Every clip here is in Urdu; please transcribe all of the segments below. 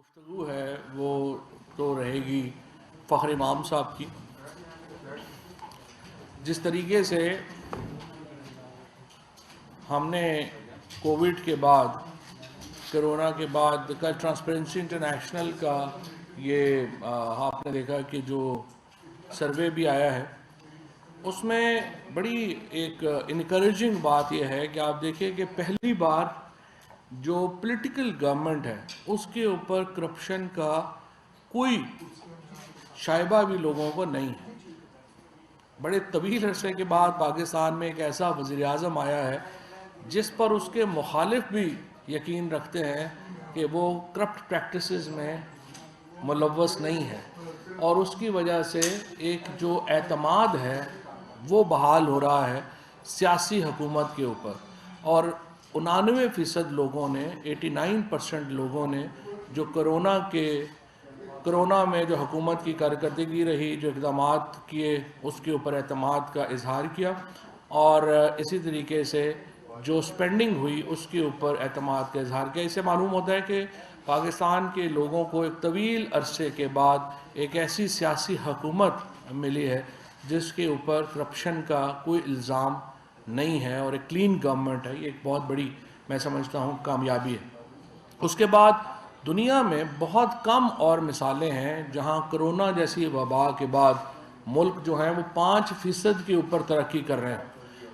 گفتگو ہے وہ تو رہے گی فخر امام صاحب کی. جس طریقے سے ہم نے کووڈ کے بعد، کرونا کے بعد کل ٹرانسپیرنسی انٹرنیشنل کا یہ آپ نے دیکھا کہ جو سروے بھی آیا ہے، اس میں بڑی ایک انکریجنگ بات یہ ہے کہ آپ دیکھیں کہ پہلی بار جو پولیٹیکل گورنمنٹ ہے اس کے اوپر کرپشن کا کوئی شائبہ بھی لوگوں کو نہیں ہے. بڑے طویل عرصے کے بعد پاکستان میں ایک ایسا وزیر اعظم آیا ہے جس پر اس کے مخالف بھی یقین رکھتے ہیں کہ وہ کرپٹ پریکٹسز میں ملوث نہیں ہے، اور اس کی وجہ سے ایک جو اعتماد ہے وہ بحال ہو رہا ہے سیاسی حکومت کے اوپر. اور 99% لوگوں نے 89% لوگوں نے جو کرونا میں جو حکومت کی کارکردگی رہی، جو اقدامات کیے، اس کے اوپر اعتماد کا اظہار کیا، اور اسی طریقے سے جو سپینڈنگ ہوئی اس کے اوپر اعتماد کا اظہار کیا. اس سے معلوم ہوتا ہے کہ پاکستان کے لوگوں کو ایک طویل عرصے کے بعد ایک ایسی سیاسی حکومت ملی ہے جس کے اوپر کرپشن کا کوئی الزام نہیں ہے، اور ایک کلین گورنمنٹ ہے. یہ ایک بہت بڑی میں سمجھتا ہوں کامیابی ہے. اس کے بعد دنیا میں بہت کم اور مثالیں ہیں جہاں کرونا جیسی وبا کے بعد ملک جو ہیں وہ 5% کے اوپر ترقی کر رہے ہیں.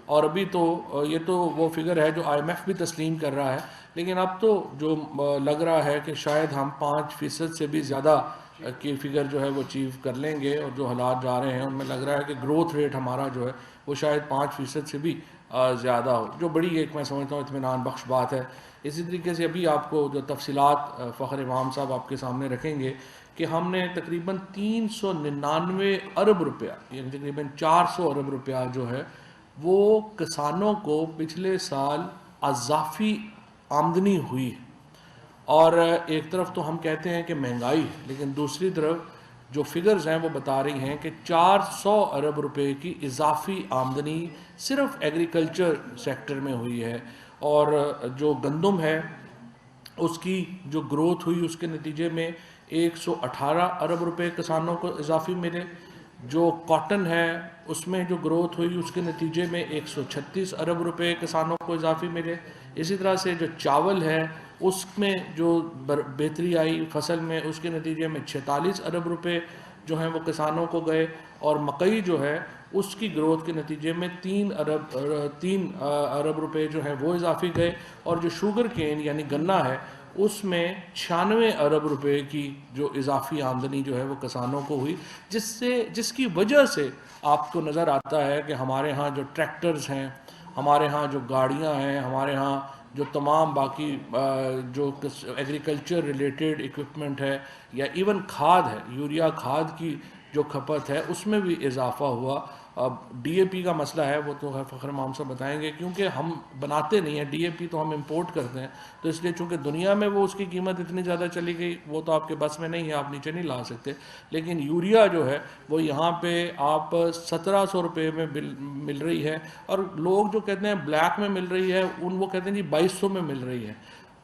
اور ابھی تو یہ تو وہ فگر ہے جو IMF بھی تسلیم کر رہا ہے، لیکن اب تو جو لگ رہا ہے کہ شاید ہم 5% سے بھی زیادہ کی فگر جو ہے وہ اچیو کر لیں گے، اور جو حالات جا رہے ہیں ان میں لگ رہا ہے کہ گروتھ ریٹ ہمارا جو ہے وہ شاید 5% سے بھی زیادہ ہو، جو بڑی ایک میں سمجھتا ہوں اطمینان بخش بات ہے. اسی طریقے سے ابھی آپ کو جو تفصیلات فخر امام صاحب آپ کے سامنے رکھیں گے کہ ہم نے تقریباً 399 ارب روپیہ، یعنی تقریباً 400 ارب روپیہ جو ہے وہ کسانوں کو پچھلے سال اضافی آمدنی ہوئی. اور ایک طرف تو ہم کہتے ہیں کہ مہنگائی، لیکن دوسری طرف جو فگرز ہیں وہ بتا رہی ہیں کہ 400 ارب روپے کی اضافی آمدنی صرف ایگریکلچر سیکٹر میں ہوئی ہے. اور جو گندم ہے اس کی جو گروتھ ہوئی اس کے نتیجے میں 118 ارب روپے کسانوں کو اضافی ملے. جو کاٹن ہے اس میں جو گروتھ ہوئی اس کے نتیجے میں 136 ارب روپے کسانوں کو اضافی ملے. اسی طرح سے جو چاول ہے اس میں جو بہتری آئی فصل میں، اس کے نتیجے میں 46 ارب روپے جو ہیں وہ کسانوں کو گئے. اور مکئی جو ہے اس کی گروتھ کے نتیجے میں 3 ارب روپے جو ہیں وہ اضافی گئے. اور جو شوگر کین یعنی گنا ہے اس میں 96 ارب روپے کی جو اضافی آمدنی جو ہے وہ کسانوں کو ہوئی، جس کی وجہ سے آپ کو نظر آتا ہے کہ ہمارے ہاں جو ٹریکٹرز ہیں، ہمارے ہاں جو گاڑیاں ہیں، ہمارے ہاں جو تمام باقی جو ایگریکلچر ریلیٹڈ اکوپمنٹ ہے، یا ایون کھاد ہے، یوریا کھاد کی جو کھپت ہے اس میں بھی اضافہ ہوا. اب DAP کا مسئلہ ہے وہ تو فخر امام صاحب بتائیں گے، کیونکہ ہم بناتے نہیں ہیں DAP، تو ہم امپورٹ کرتے ہیں. تو اس لیے چونکہ دنیا میں وہ اس کی قیمت اتنی زیادہ چلی گئی، وہ تو آپ کے بس میں نہیں ہے، آپ نیچے نہیں لا سکتے. لیکن یوریا جو ہے وہ یہاں پہ آپ 1700 روپے میں مل رہی ہے، اور لوگ جو کہتے ہیں بلیک میں مل رہی ہے وہ کہتے ہیں جی 2200 میں مل رہی ہے.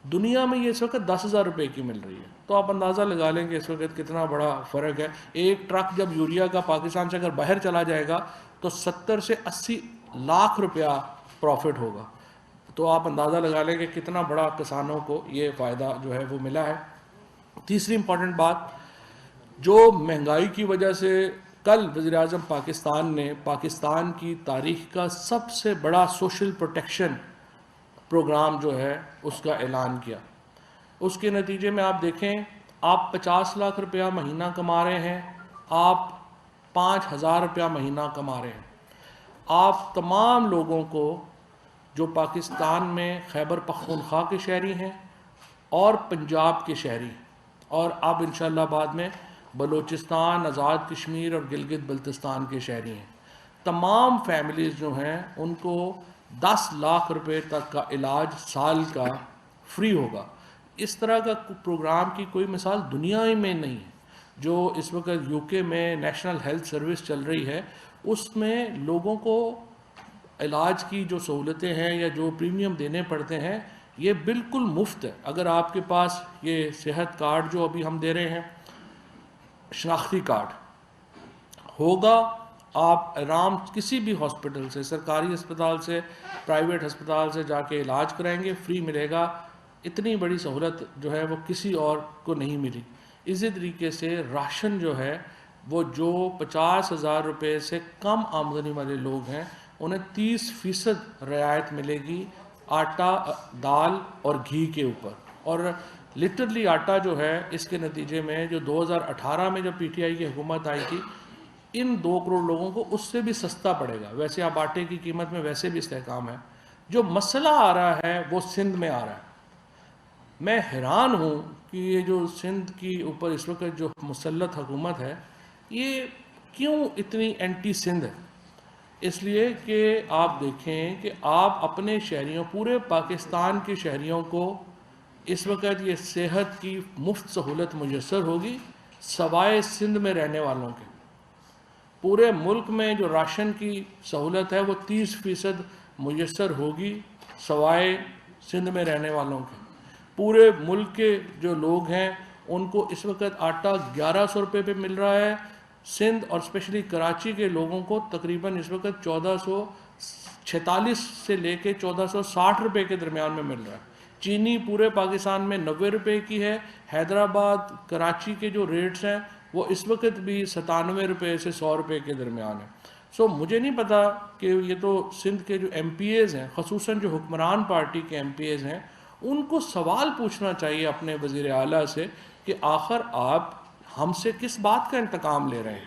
دنیا میں یہ اس وقت 10,000 روپے کی مل رہی ہے. تو آپ اندازہ لگا لیں کہ اس وقت کتنا بڑا فرق ہے. ایک ٹرک جب یوریا کا پاکستان سے اگر باہر چلا جائے گا تو 70 سے 80 لاکھ روپیہ پروفٹ ہوگا. تو آپ اندازہ لگا لیں کہ کتنا بڑا کسانوں کو یہ فائدہ جو ہے وہ ملا ہے. تیسری امپورٹنٹ بات، جو مہنگائی کی وجہ سے کل وزیر اعظم پاکستان نے پاکستان کی تاریخ کا سب سے بڑا سوشل پروٹیکشن پروگرام جو ہے اس کا اعلان کیا. اس کے نتیجے میں آپ دیکھیں، آپ 50 لاکھ روپیہ مہینہ کما رہے ہیں، آپ 5,000 روپیہ مہینہ کما رہے ہیں. آپ تمام لوگوں کو جو پاکستان میں خیبر پختونخوا کے شہری ہیں اور پنجاب کے شہری، اور اب انشاءاللہ بعد میں بلوچستان، آزاد کشمیر اور گلگت بلتستان کے شہری ہیں، تمام فیملیز جو ہیں ان کو 10 لاکھ روپے تک کا علاج سال کا فری ہوگا. اس طرح کا پروگرام کی کوئی مثال دنیا میں نہیں ہے. جو اس وقت UK میں نیشنل ہیلتھ سروس چل رہی ہے اس میں لوگوں کو علاج کی جو سہولتیں ہیں یا جو پریمیم دینے پڑتے ہیں، یہ بالکل مفت ہے. اگر آپ کے پاس یہ صحت کارڈ جو ابھی ہم دے رہے ہیں، شناختی کارڈ ہوگا، آپ آرام کسی بھی ہاسپٹل سے، سرکاری ہسپتال سے، پرائیویٹ ہسپتال سے جا کے علاج کرائیں گے، فری ملے گا. اتنی بڑی سہولت جو ہے وہ کسی اور کو نہیں ملی. اسی طریقے سے راشن جو ہے وہ جو 50,000 روپے سے کم آمدنی والے لوگ ہیں انہیں 30% رعایت ملے گی آٹا، دال اور گھی کے اوپر. اور لٹرلی آٹا جو ہے اس کے نتیجے میں جو 2018 میں جب پی ٹی آئی کی حکومت آئی تھی، ان 2 کروڑ لوگوں کو اس سے بھی سستا پڑے گا. ویسے اب آٹے کی قیمت میں ویسے بھی استحکام ہے. جو مسئلہ آ رہا ہے وہ سندھ میں آ رہا ہے. میں حیران ہوں کہ یہ جو سندھ کی اوپر اس وقت جو مسلط حکومت ہے یہ کیوں اتنی اینٹی سندھ ہے. اس لیے کہ آپ دیکھیں کہ آپ اپنے شہریوں، پورے پاکستان کے شہریوں کو اس وقت یہ صحت کی مفت سہولت میسر ہوگی سوائے سندھ میں رہنے والوں کے. پورے ملک میں جو راشن کی سہولت ہے وہ 30% میسر ہوگی سوائے سندھ میں رہنے والوں کے. پورے ملک کے جو لوگ ہیں ان کو اس وقت آٹا 1100 روپے پہ مل رہا ہے. سندھ اور اسپیشلی کراچی کے لوگوں کو تقریباً اس وقت 1446 سے لے کے 1460 روپے کے درمیان میں مل رہا ہے. چینی پورے پاکستان میں 90 روپے کی ہے. حیدرآباد، کراچی کے جو ریٹس ہیں وہ اس وقت بھی 97 روپے سے 100 روپے کے درمیان ہے. مجھے نہیں پتا کہ یہ تو سندھ کے جو ایم پی ایز ہیں، خصوصاً جو حکمران پارٹی کے ایم پی ایز ہیں، ان کو سوال پوچھنا چاہیے اپنے وزیر اعلیٰ سے کہ آخر آپ ہم سے کس بات کا انتقام لے رہے ہیں.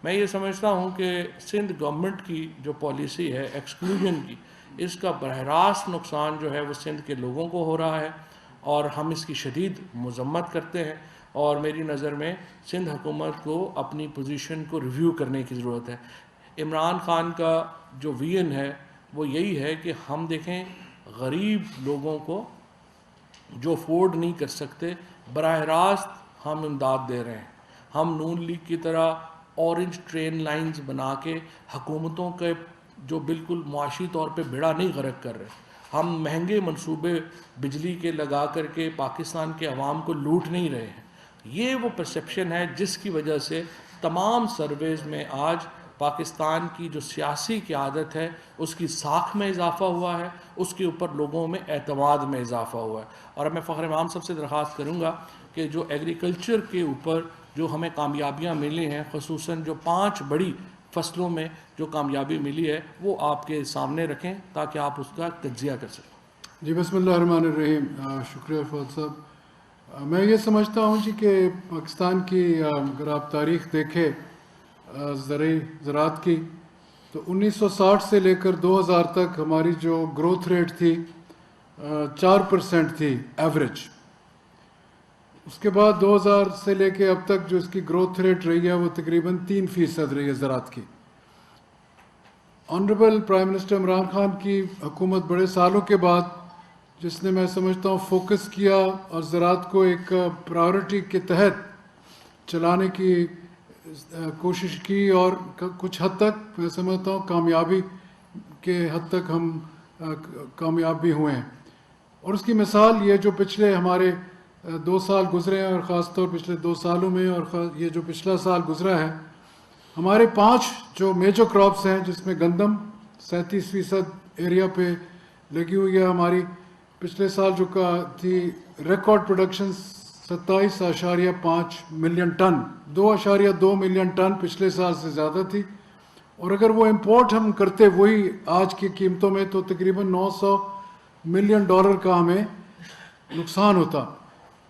میں یہ سمجھتا ہوں کہ سندھ گورنمنٹ کی جو پالیسی ہے ایکسکلوژن کی، اس کا براہ راست نقصان جو ہے وہ سندھ کے لوگوں کو ہو رہا ہے اور ہم اس کی شدید مذمت کرتے ہیں. اور میری نظر میں سندھ حکومت کو اپنی پوزیشن کو ریویو کرنے کی ضرورت ہے. عمران خان کا جو ویژن ہے وہ یہی ہے کہ ہم دیکھیں غریب لوگوں کو جو افورڈ نہیں کر سکتے براہ راست ہم امداد دے رہے ہیں. ہم نون لیگ کی طرح اورنج ٹرین لائنز بنا کے حکومتوں کے جو بالکل معاشی طور پہ بیڑا نہیں غرق کر رہے. ہم مہنگے منصوبے بجلی کے لگا کر کے پاکستان کے عوام کو لوٹ نہیں رہے ہیں. یہ وہ پرسیپشن ہے جس کی وجہ سے تمام سرویز میں آج پاکستان کی جو سیاسی قیادت ہے اس کی ساکھ میں اضافہ ہوا ہے، اس کے اوپر لوگوں میں اعتماد میں اضافہ ہوا ہے. اور میں فخر امام صاحب سے درخواست کروں گا کہ جو ایگریکلچر کے اوپر جو ہمیں کامیابیاں ملی ہیں، خصوصاً جو 5 بڑی فصلوں میں جو کامیابی ملی ہے، وہ آپ کے سامنے رکھیں تاکہ آپ اس کا تجزیہ کر سکیں. جی بسم اللہ الرحمن الرحیم. شکریہ فواد صاحب. میں یہ سمجھتا ہوں جی کہ پاکستان کی اگر آپ تاریخ دیکھیں زراعت کی، تو 1960 سے لے کر 2000 تک ہماری جو گروتھ ریٹ تھی 4% تھی ایوریج. اس کے بعد 2000 سے لے کے اب تک جو اس کی گروتھ ریٹ رہی ہے وہ تقریباً 3% رہی ہے زراعت کی. Honourable prime minister Imran Khan کی حکومت بڑے سالوں کے بعد جس نے میں سمجھتا ہوں فوکس کیا اور زراعت کو ایک پرائورٹی کے تحت چلانے کی کوشش کی، اور کچھ حد تک میں سمجھتا ہوں کامیابی کے حد تک ہم کامیاب بھی ہوئے ہیں. اور اس کی مثال یہ جو پچھلے ہمارے 2 سال گزرے ہیں، اور خاص طور پچھلے 2 سالوں میں، اور یہ جو پچھلا سال گزرا ہے، ہمارے 5 جو میجر کراپس ہیں جس میں گندم 37% ایریا پہ لگی ہوئی ہے ہماری. پچھلے سال جو تھی record production 27.5 million ton, 2.2 million ton پچھلے سال سے زیادہ تھی. اور اگر وہ امپورٹ ہم کرتے وہی آج کی قیمتوں میں تو تقریباً $900 ملین کا ہمیں نقصان ہوتا.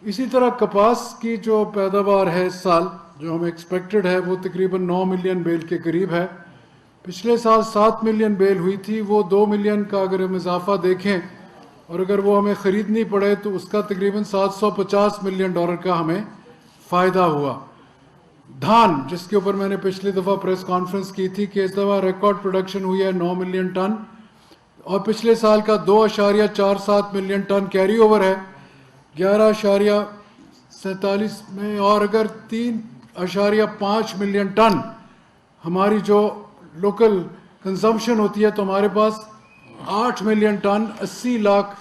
اسی طرح کپاس کی جو پیداوار ہے اس سال جو ہمیں ایکسپیکٹڈ ہے وہ تقریباً 9 ملین بیل کے قریب ہے. پچھلے سال 7 ملین بیل ہوئی تھی. وہ 2 ملین کا اگر ہم اضافہ دیکھیں اور اگر وہ ہمیں خریدنی پڑے تو اس کا تقریباً $750 ملین کا ہمیں فائدہ ہوا. دھان جس کے اوپر میں نے پچھلی دفعہ پریس کانفرنس کی تھی کہ اس دفعہ ریکارڈ پروڈکشن ہوئی ہے 9 ملین ٹن، اور پچھلے سال کا 2.47 ملین ٹن کیری اوور ہے 11.47 میں. اور اگر 3.5 ملین ٹن ہماری جو لوکل کنزمپشن ہوتی ہے تو ہمارے پاس 8 million ton 80 lakh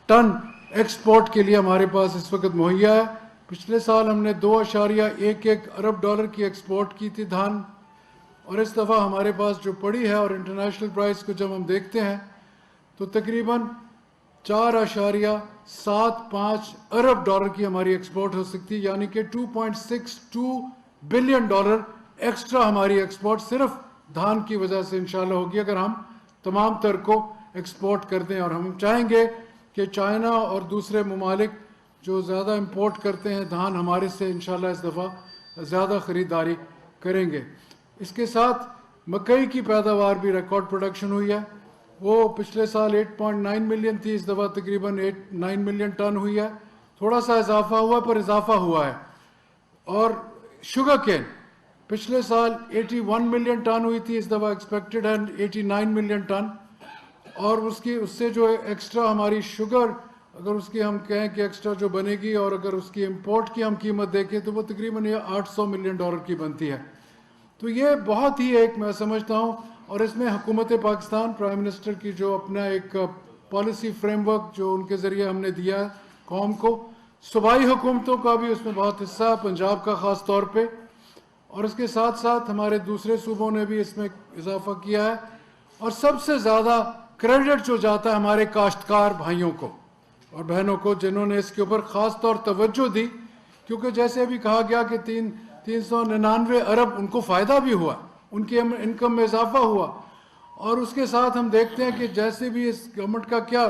ton export کے لیے ہمارے پاس اس وقت مہیا ہے. پچھلے سال ہم نے 2.11 ارب ڈالر کی ایکسپورٹ کی تھی دھان, اور اس دفعہ ہمارے پاس جو پڑی ہے اور انٹرنیشنل پرائس کو جب ہم دیکھتے ہیں تو تقریباً 4.75 ارب ڈالر کی ہماری ایکسپورٹ ہو سکتی ہے, یعنی کہ $2.62 بلین ایکسٹرا ہماری ایکسپورٹ صرف دھان کی وجہ سے انشاءاللہ ہوگی اگر ہم تمام تر کو ایکسپورٹ کر دیں. اور ہم چاہیں گے کہ چائنا اور دوسرے ممالک جو زیادہ امپورٹ کرتے ہیں دھان ہمارے سے انشاءاللہ اس دفعہ زیادہ خریداری کریں گے. اس کے ساتھ مکئی کی پیداوار بھی ریکارڈ پروڈکشن ہوئی ہے, وہ پچھلے سال 8.9 ملین تھی, اس دفعہ تقریباً 9 ملین ٹن ہوئی ہے, تھوڑا سا اضافہ ہوا پر اضافہ ہوا ہے. اور شوگر کین پچھلے سال 81 ملین ٹن ہوئی تھی, اس دفعہ ایکسپیکٹڈ ہے 89 ملین ٹن. اور اس سے جو ایکسٹرا ہماری شوگر اگر اس کی ہم کہیں کہ ایکسٹرا جو بنے گی اور اگر اس کی امپورٹ کی ہم قیمت دیکھیں تو وہ تقریباً $800 ملین کی بنتی ہے. تو یہ بہت ہی ایک میں سمجھتا ہوں, اور اس میں حکومت پاکستان پرائم منسٹر کی جو اپنا ایک پالیسی فریم ورک جو ان کے ذریعے ہم نے دیا ہے قوم کو, صوبائی حکومتوں کا بھی اس میں بہت حصہ ہے, پنجاب کا خاص طور پہ, اور اس کے ساتھ ساتھ ہمارے دوسرے صوبوں نے بھی اس میں اضافہ کیا ہے. اور سب سے زیادہ کریڈٹ جو جاتا ہے ہمارے کاشتکار بھائیوں کو اور بہنوں کو, جنہوں نے اس کے اوپر خاص طور توجہ دی, کیونکہ جیسے ابھی کہا گیا کہ 399 ارب ان کو فائدہ بھی ہوا, ان کی انکم میں اضافہ ہوا. اور اس کے ساتھ ہم دیکھتے ہیں کہ جیسے بھی اس گورنمنٹ کا کیا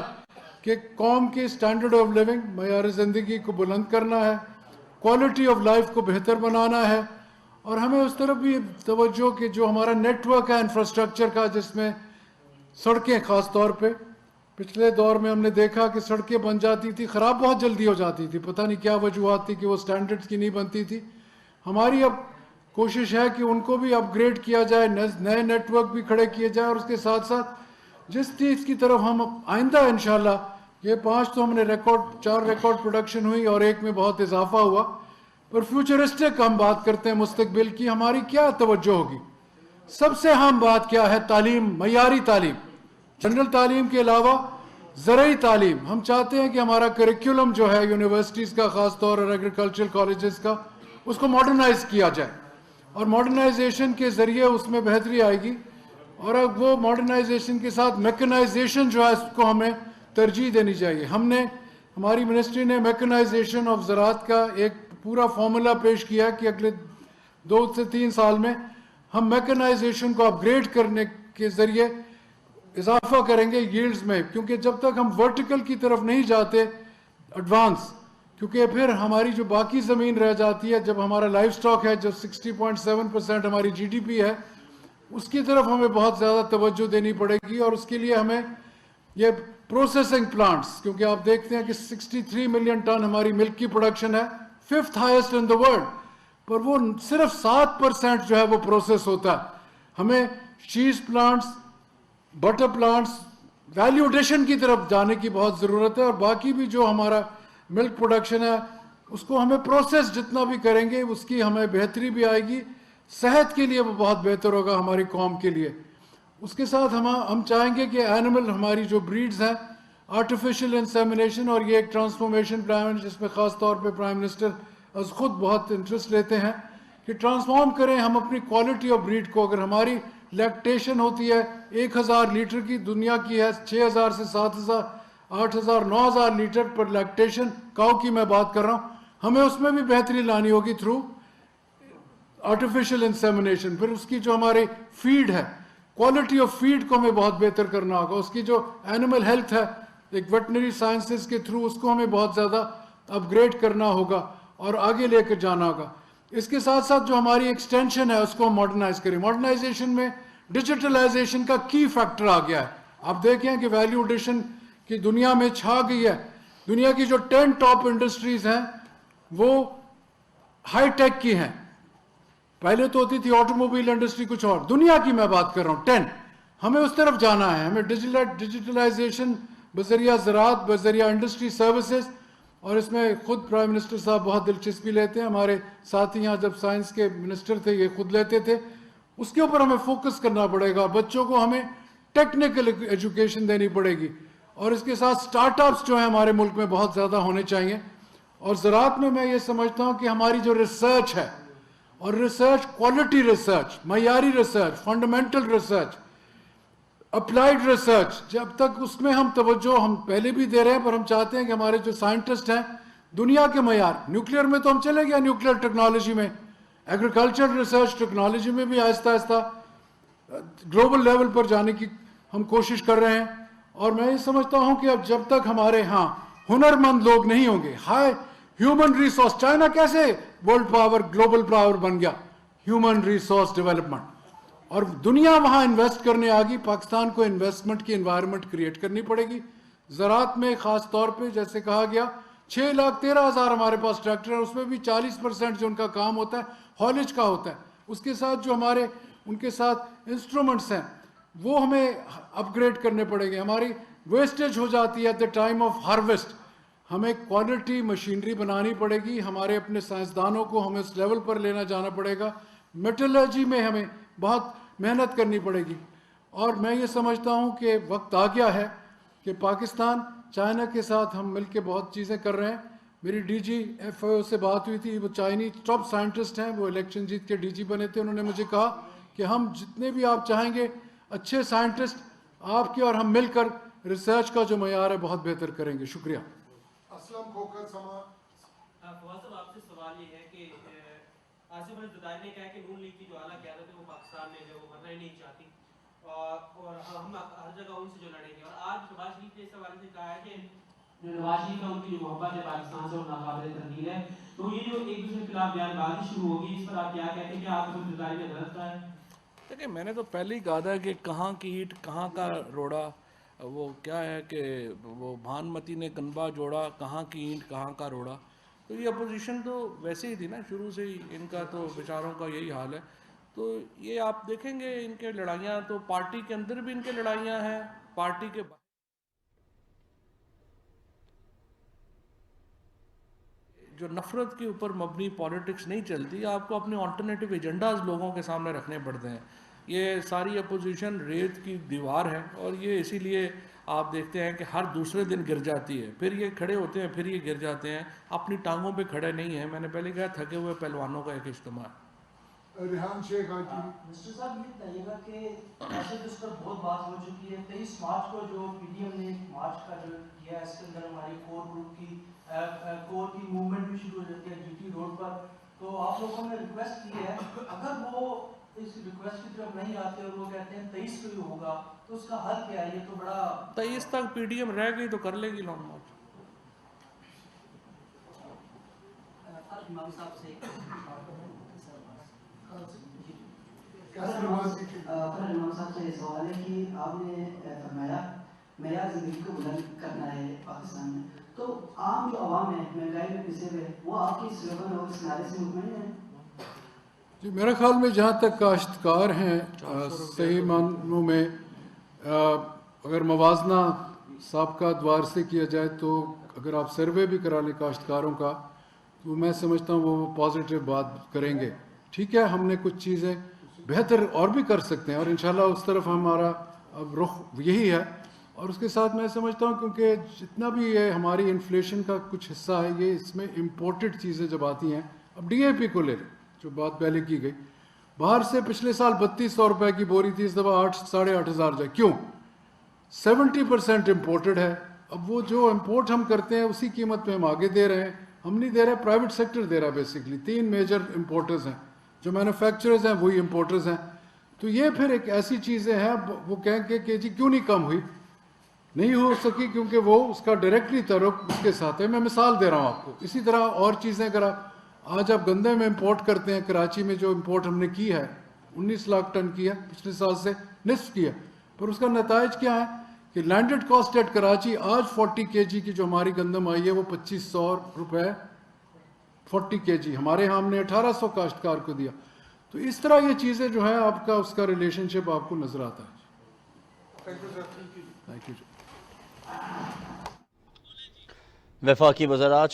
کہ قوم کی سٹینڈرڈ آف لیونگ, معیار زندگی کو بلند کرنا ہے, کوالٹی آف لائف کو بہتر بنانا ہے, اور ہمیں اس طرف بھی توجہ کہ جو ہمارا نیٹ ورک ہے انفراسٹرکچر کا, جس میں سڑکیں خاص طور پہ پچھلے دور میں ہم نے دیکھا کہ سڑکیں بن جاتی تھی, خراب بہت جلدی ہو جاتی تھی, پتہ نہیں کیا وجوہات تھی کہ وہ سٹینڈرڈز کی نہیں بنتی تھی. ہماری اب کوشش ہے کہ ان کو بھی اپ گریڈ کیا جائے, نئے نیٹ ورک بھی کھڑے کیے جائیں, اور اس کے ساتھ ساتھ جس چیز کی طرف ہم آئندہ انشاءاللہ یہ 5 تو ہم نے 4 ریکارڈ پروڈکشن ہوئی اور 1 میں بہت اضافہ ہوا, پر فیوچرسٹک ہم بات کرتے ہیں مستقبل کی, ہماری کیا توجہ ہوگی. سب سے اہم بات کیا ہے؟ تعلیم, معیاری تعلیم, جنرل تعلیم کے علاوہ زرعی تعلیم. ہم چاہتے ہیں کہ ہمارا کریکولم جو ہے یونیورسٹیز کا خاص طور اور ایگریکلچرل کالجز کا, اس کو ماڈرنائز کیا جائے, اور ماڈرنائزیشن کے ذریعے اس میں بہتری آئے گی. اور اب وہ ماڈرنائزیشن کے ساتھ میکنائزیشن جو ہے اس کو ہمیں ترجیح دینی چاہیے. ہماری منسٹری نے میکنائزیشن آف زراعت کا ایک پورا فارمولا پیش کیا کہ اگلے 2 سے 3 سال میں ہم میکنائزیشن کو اپ گریڈ کرنے کے ذریعے اضافہ کریں گے ییلڈز میں, کیونکہ جب تک ہم ورٹیکل کی طرف نہیں جاتے ایڈوانس, کیونکہ پھر ہماری جو باقی زمین رہ جاتی ہے, جب ہمارا لائف سٹاک ہے جو 60.7% ہماری جی ڈی پی ہے, اس کی طرف ہمیں بہت زیادہ توجہ دینی پڑے گی. اور اس کے لیے ہمیں یہ پروسیسنگ پلانٹس, کیونکہ آپ دیکھتے ہیں کہ 63 ملین ٹن ہماری ملک کی پروڈکشن ہے, 5th highest in the world, پر وہ صرف 7% جو ہے وہ پروسیس ہوتا ہے. ہمیں چیز plants, butter plants, value addition کی طرف جانے کی بہت ضرورت ہے. اور باقی بھی جو ہمارا ملک پروڈکشن ہے اس کو ہمیں پروسیس جتنا بھی کریں گے اس کی ہمیں بہتری بھی آئے گی, صحت کے لیے وہ بہت بہتر ہوگا ہماری قوم کے لیے. اس کے ساتھ ہم چاہیں گے کہ اینیمل ہماری جو بریڈز ہیں, آرٹیفیشل انسیمنیشن, اور یہ ایک ٹرانسفارمیشن پلان جس میں خاص طور پہ پرائم منسٹر از خود بہت انٹرسٹ لیتے ہیں کہ ٹرانسفارم کریں ہم اپنی کوالٹی آف بریڈ کو. اگر ہماری لیکٹیشن ہوتی ہے 1000 لیٹر کی, دنیا کی ہے 6000 سے 7000 8000 9000 لیٹر پر لیکٹیشن, کاؤ کی میں بات کر رہا ہوں, ہمیں اس میں بھی بہتری لانی ہوگی تھرو آرٹیفیشل انسیمنیشن. پھر اس کی جو ہماری فیڈ ہے, کوالٹی آف فیڈ کو ہمیں بہت بہتر کرنا ہوگا. اس کی جو اینیمل ہیلتھ ہے ایک ویٹنری سائنسز کے تھرو, اس کو ہمیں بہت زیادہ اپ گریڈ کرنا ہوگا اور آگے لے کر جانا ہوگا. اس کے ساتھ ساتھ جو ہماری ایکسٹینشن ہے اس کو ہم ماڈرنائز کریں. ماڈرنائزیشن میں ڈیجیٹلائزیشن کا کی فیکٹر آ گیا ہے. آپ دیکھیں کہ ویلیو ایڈیشن کی دنیا میں چھا گئی ہے. دنیا کی جو 10 ٹاپ انڈسٹریز ہیں وہ ہائی ٹیک کی ہیں. پہلے تو ہوتی تھی آٹو موبائل انڈسٹری کچھ اور, دنیا کی میں بات کر رہا ہوں 10. ہمیں اس طرف جانا ہے. ہمیں ڈیجیٹلائزیشن بذریعہ زراعت, بذریعہ انڈسٹری سروسز, اور اس میں خود پرائم منسٹر صاحب بہت دلچسپی لیتے ہیں. ہمارے ساتھی یہاں جب سائنس کے منسٹر تھے یہ خود لیتے تھے. اس کے اوپر ہمیں فوکس کرنا پڑے گا. بچوں کو ہمیں ٹیکنیکل ایجوکیشن دینی پڑے گی. اور اس کے ساتھ سٹارٹ اپس جو ہیں ہمارے ملک میں بہت زیادہ ہونے چاہیے. اور زراعت میں یہ سمجھتا ہوں کہ ہماری جو ریسرچ ہے, اور ریسرچ کوالٹی ریسرچ, معیاری research, fundamental research, applied research, جب تک اس میں ہم توجہ ہم پہلے بھی دے رہے ہیں, پر ہم چاہتے ہیں کہ ہمارے جو سائنٹسٹ ہیں دنیا کے معیار, نیوکلیئر میں تو ہم چلے گئے, نیوکلیئر ٹیکنالوجی میں, ایگریکلچر ریسرچ ٹیکنالوجی میں بھی آہستہ آہستہ گلوبل لیول پر جانے کی ہم کوشش کر رہے ہیں. اور میں یہ سمجھتا ہوں کہ اب جب تک ہمارے ہاں ہنرمند لوگ نہیں ہوں گے, ہائی ہیومن ریسورس, چائنا کیسے ورلڈ پاور گلوبل پاور بن گیا, ہیومن ریسورس ڈیولپمنٹ, اور دنیا وہاں انویسٹ کرنے آ گئی, پاکستان کو انویسٹمنٹ کی انوائرمنٹ کریٹ کرنی پڑے گی. زراعت میں خاص طور پہ جیسے کہا گیا 6,13,000 ہمارے پاس ٹریکٹر ہیں, اس میں بھی 40% جو ان کا کام ہوتا ہے ہالج کا ہوتا ہے. اس کے ساتھ جو ہمارے ان کے ساتھ انسٹرومنٹس ہیں وہ ہمیں اپ گریڈ کرنے پڑیں گے. ہماری ویسٹیج ہو جاتی ہے at the time of harvest, ہمیں کوالٹی مشینری بنانی پڑے گی. ہمارے اپنے سائنسدانوں کو ہمیں اس لیول پر لینا جانا پڑے گا. میٹلرجی میں ہمیں بہت محنت کرنی پڑے گی. اور میں یہ سمجھتا ہوں کہ وقت آ گیا ہے کہ پاکستان چائنا کے ساتھ ہم مل کے بہت چیزیں کر رہے ہیں. میری ڈی جی ایف او سے بات ہوئی تھی, وہ چائنیز ٹاپ سائنٹسٹ ہیں, وہ الیکشن جیت کے ڈی جی بنے تھے. انہوں نے مجھے کہا کہ ہم جتنے بھی آپ چاہیں گے اچھے سائنٹسٹ آپ کے اور ہم مل کر ریسرچ کا جو معیار ہے بہت بہتر کریں گے. شکریہ. اسلم کھوکر سما. فواز صاحب آپ سے سوال یہ ہے کہ آصف علی زرداری نے کہا کہ نون لیگ کی جو اعلیٰ قیادت ہے وہ پاکستان میں جو مرنا ہی نہیں چاہتی, اور ہم ہر جگہ ان سے جو لڑیں گے. اور آج نواز شریف نے اس حوالے سے کہا ہے کہ نواز شریف کا ان کی جو محبت ہے پاکستان سے وہ ناقابل تردید ہے. تو یہ جو ایک دوسرے کے خلاف بیان بازی شروع ہوگی, اس پر آپ کیا کہتے ہیں کہ آصف علی زرداری نے غلط کہا ہے؟ دیکھیں, میں نے تو پہلے ہی کہا تھا کہ کہاں کی اینٹ کہاں کا روڑا, وہ کیا ہے کہ وہ بھانمتی نے کنبا جوڑا, کہاں کی اینٹ کہاں کا روڑا. تو یہ اپوزیشن تو ویسے ہی تھی نا شروع سے ہی, ان کا تو بیچاروں کا یہی حال ہے. تو یہ آپ دیکھیں گے ان کے لڑائیاں تو پارٹی کے اندر بھی ان کے لڑائیاں ہیں, پارٹی کے جو نفرت کے اوپر مبنی پالیٹکس نہیں چلتی. آپ کو اپنے آلٹرنیٹیو ایجنڈاز لوگوں کے سامنے رکھنے پڑتے ہیں. یہ ساری اپوزیشن ریت کی دیوار ہے, اور یہ اسی لیے آپ دیکھتے ہیں کہ ہر دوسرے دن گر جاتی ہے, پھر یہ کھڑے ہوتے ہیں, پھر یہ گر جاتے ہیں, اپنی ٹانگوں پہ کھڑے نہیں ہیں. میں نے پہلے کہا تھکے ہوئے پہلوانوں کا ایک اجتماع. ریحان شیخ آتی. مسٹر صاحب یہ بتائیے گا کہ ایسے تو اس پر بہت بات ہو چکی ہے. 23 مارچ کو جو پی ڈی ایم نے مارچ کا جو کیا ہے, اس کے اندر ہماری کور گروپ کی کور کی موومنٹ بھی شروع ہو جاتی ہے جی ٹی روڈ پر. تو آپ لوگوں نے ریکویسٹ کی ہے, اگر وہ اس ریکویسٹ کی طرف نہیں آتے اور وہ کہتے ہیں 23 کو ہی ہوگا, تو اس کا حل کیا ہے؟ یہ تو بڑا 23 تک پی ڈی ایم رہ گئی تو کر لے گی لانگ مارچ. امام صاحب سے امام صاحب سے یہ سوال ہے کہ آپ نے فرمایا معیار زندگی کو بلند کرنا ہے پاکستان میں, تو عام جو عوام ہے مہنگائی میں پسے ہوئے, وہ آپ کی سلوگن اور اس نعرے سے مطمئن ہیں؟ جی میرے خیال میں جہاں تک کاشتکار ہیں صحیح معنوں میں اگر موازنہ سابقہ ادوار سے کیا جائے تو اگر آپ سروے بھی کرا لیں کاشتکاروں کا تو میں سمجھتا ہوں وہ پازیٹیو بات کریں گے. ٹھیک ہے, ہم نے کچھ چیزیں بہتر اور بھی کر سکتے ہیں, اور انشاءاللہ اس طرف ہمارا اب رخ یہی ہے. اور اس کے ساتھ میں سمجھتا ہوں کیونکہ جتنا بھی یہ ہماری انفلیشن کا کچھ حصہ ہے یہ اس میں امپورٹڈ چیزیں جب آتی ہیں, اب ڈی اے پی کو لے لیں جو بات پہلے کی گئی, باہر سے پچھلے سال 3200 روپے کی بوری تھی, اس دفعہ 8,500 جائے. کیوں؟ 70% امپورٹڈ ہے. اب وہ جو امپورٹ ہم کرتے ہیں اسی قیمت پہ ہم آگے دے رہے ہیں, ہم نہیں دے رہے, پرائیویٹ سیکٹر دے رہا ہے. بیسکلی 3 میجر امپورٹرز ہیں, جو مینوفیکچررز ہیں وہی امپورٹرز ہیں. تو یہ پھر ایک ایسی چیزیں ہیں, وہ کہیں گے کہ جی کیوں نہیں کم ہوئی, نہیں ہو سکی کیونکہ وہ اس کا ڈائریکٹلی تعلق اس کے ساتھ ہے. میں مثال دے رہا ہوں آپ کو. اسی طرح اور چیزیں اگر آج آپ گندے میں امپورٹ کرتے ہیں, کراچی میں جو امپورٹ ہم نے کی ہے 19 لاکھ ٹن کی ہے, پچھلے سال سے نصف کی ہے, پر اس کا نتائج کیا ہے کہ لینڈڈ کاسٹ ایٹ کراچی آج 40 kg کی جو ہماری گندم آئی ہے وہ 2500 روپے 40 kg, ہمارے ہاں ہم نے 1800 کاشتکار کو دیا. تو اس طرح یہ چیزیں جو ہیں آپ کا اس کا ریلیشن شپ آپ کو نظر آتا ہے. Thank you. وفاقی وزراء